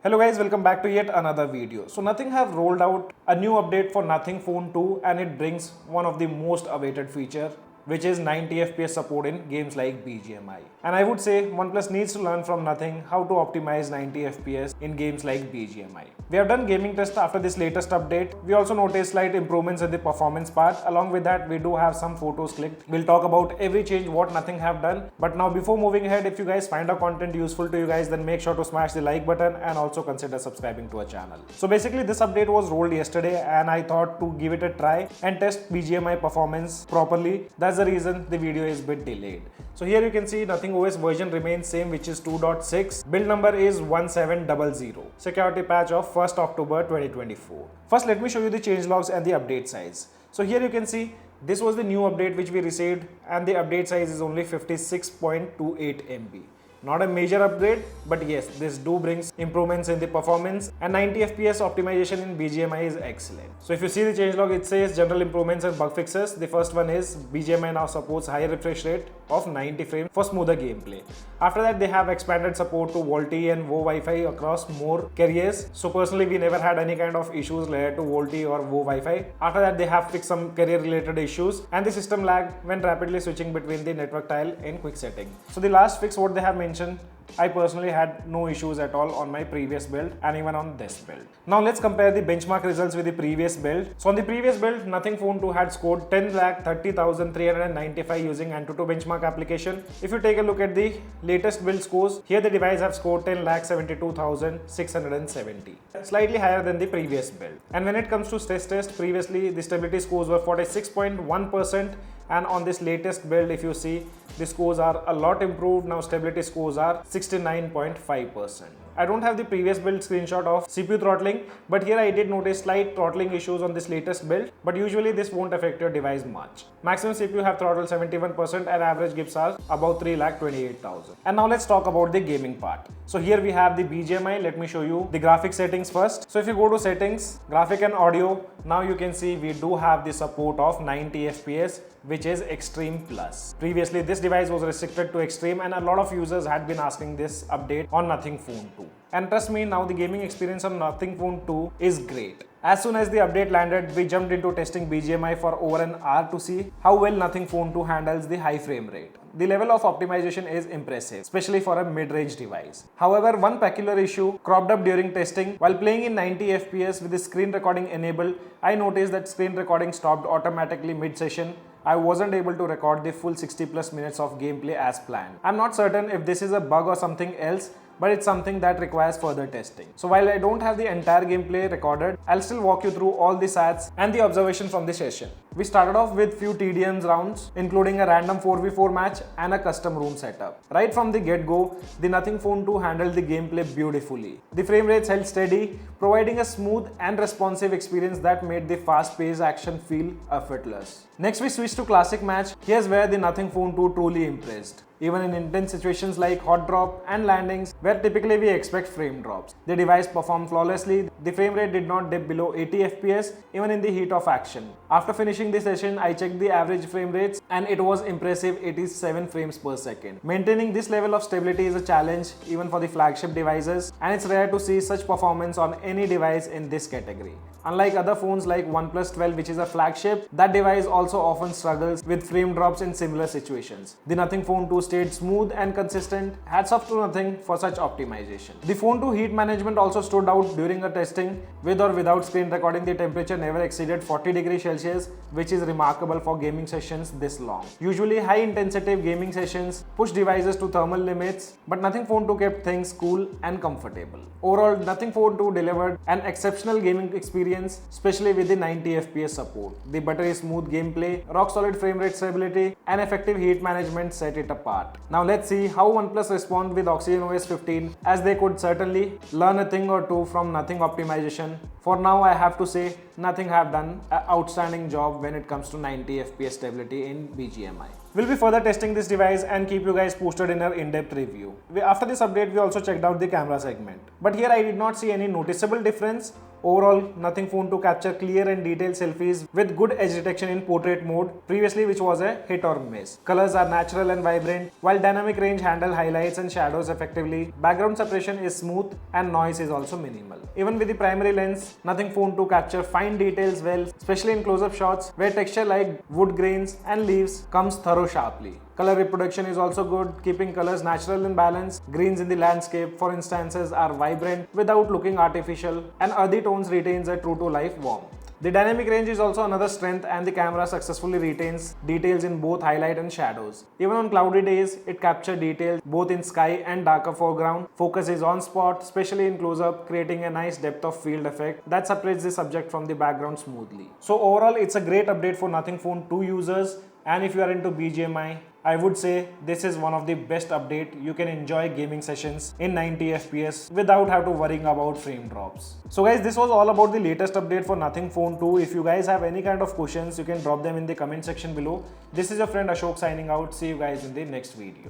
Hello guys, welcome back to yet another video. So Nothing have rolled out a new update for Nothing Phone 2 and it brings one of the most awaited feature, which is 90 FPS support in games like BGMI. And I would say OnePlus needs to learn from Nothing how to optimize 90 FPS in games like BGMI. We have done gaming tests after this latest update. We also noticed slight improvements in the performance part. Along with that, we do have some photos clicked. We'll talk about every change what Nothing have done. But now before moving ahead, if you guys find our content useful to you guys, then make sure to smash the like button and also consider subscribing to our channel. So basically this update was rolled yesterday and I thought to give it a try and test BGMI performance properly. That's the reason the video is a bit delayed. So here you can see Nothing OS version remains same, which is 2.6. Build number is 1700. Security patch of 1st October 2024. First, let me show you the changelogs and the update size. So here you can see this was the new update which we received and the update size is only 56.28 MB. Not a major upgrade, but yes, this do brings improvements in the performance and 90 FPS optimization in BGMI is excellent. So if you see the changelog, it says general improvements and bug fixes. The first one is BGMI now supports higher refresh rate of 90 frames for smoother gameplay. After that, they have expanded support to VoLTE and VO Wi-Fi across more carriers. So personally, we never had any kind of issues related to VoLTE or VO Wi-Fi. After that, they have fixed some carrier related issues and the system lag when rapidly switching between the network tile in quick setting. So the last fix what they have mentioned, I personally had no issues at all on my previous build and even on this build. Now let's compare the benchmark results with the previous build. So on the previous build, Nothing Phone 2 had scored 10,30,395 using AnTuTu benchmark application. If you take a look at the latest build scores, here the device have scored 10,72,670. Slightly higher than the previous build. And when it comes to stress test, previously the stability scores were 46.1%. And on this latest build, if you see, the scores are a lot improved. Now stability scores are 69.5%. I don't have the previous build screenshot of CPU throttling, but here I did notice slight throttling issues on this latest build, but usually this won't affect your device much. Maximum CPU have throttled 71% and average gips are about 3,28,000. And now let's talk about the gaming part. So here we have the BGMI. Let me show you the graphic settings first. So if you go to settings, graphic and audio, now you can see we do have the support of 90 FPS, which is Extreme Plus. Previously, this device was restricted to Extreme and a lot of users had been asking this update on Nothing Phone 2. And trust me, now the gaming experience on Nothing Phone 2 is great. As soon as the update landed, we jumped into testing BGMI for over an hour to see how well Nothing Phone 2 handles the high frame rate. The level of optimization is impressive, especially for a mid-range device. However, one peculiar issue cropped up during testing. While playing in 90 FPS with the screen recording enabled, I noticed that screen recording stopped automatically mid-session. I wasn't able to record the full 60 plus minutes of gameplay as planned. I'm not certain if this is a bug or something else, but it's something that requires further testing. So while I don't have the entire gameplay recorded, I'll still walk you through all the stats and the observation from the session. We started off with few TDMs rounds, including a random 4v4 match and a custom room setup. Right from the get-go, the Nothing Phone 2 handled the gameplay beautifully. The frame rates held steady, providing a smooth and responsive experience that made the fast-paced action feel effortless. Next we switched to classic match. Here's where the Nothing Phone 2 truly impressed. Even in intense situations like hot drop and landings, where typically we expect frame drops, the device performed flawlessly. The frame rate did not dip below 80 FPS even in the heat of action. After finishing the session, I checked the average frame rates and it was impressive 87 frames per second. Maintaining this level of stability is a challenge even for the flagship devices, and it's rare to see such performance on any device in this category. Unlike other phones like OnePlus 12, which is a flagship, that device also often struggles with frame drops in similar situations. The Nothing Phone 2 stayed smooth and consistent. Hats off to Nothing for such optimization. The Phone 2 heat management also stood out during a testing. With or without screen recording, the temperature never exceeded 40 degrees Celsius, which is remarkable for gaming sessions this long. Usually high intensity gaming sessions push devices to thermal limits, but Nothing Phone 2 kept things cool and comfortable. Overall, Nothing Phone 2 delivered an exceptional gaming experience, especially with the 90 FPS support. The buttery smooth gameplay, rock solid frame rate stability, and effective heat management set it apart. Now let's see how OnePlus respond with OxygenOS 15, as they could certainly learn a thing or two from Nothing optimization. For now, I have to say Nothing have done an outstanding job when it comes to 90 FPS stability in BGMI. We'll be further testing this device and keep you guys posted in our in-depth review. After this update, we also checked out the camera segment. But here I did not see any noticeable difference. Overall, Nothing Phone 2 capture clear and detailed selfies with good edge detection in portrait mode, previously which was a hit or miss. Colors are natural and vibrant, while dynamic range handle highlights and shadows effectively. Background suppression is smooth and noise is also minimal. Even with the primary lens, Nothing Phone 2 capture fine details well, especially in close-up shots where texture like wood grains and leaves comes through sharply. Color reproduction is also good, keeping colors natural and balanced. Greens in the landscape, for instances, are vibrant without looking artificial, and earthy tones retains a true-to-life warmth. The dynamic range is also another strength, and the camera successfully retains details in both highlight and shadows. Even on cloudy days, it captures details both in sky and darker foreground. Focus is on spot, especially in close-up, creating a nice depth of field effect that separates the subject from the background smoothly. So overall, it's a great update for Nothing Phone 2 users, and if you are into BGMI, I would say this is one of the best update. You can enjoy gaming sessions in 90 FPS without have to worrying about frame drops. So guys, this was all about the latest update for Nothing Phone 2. If you guys have any kind of questions, you can drop them in the comment section below. This is your friend Ashok signing out. See you guys in the next video.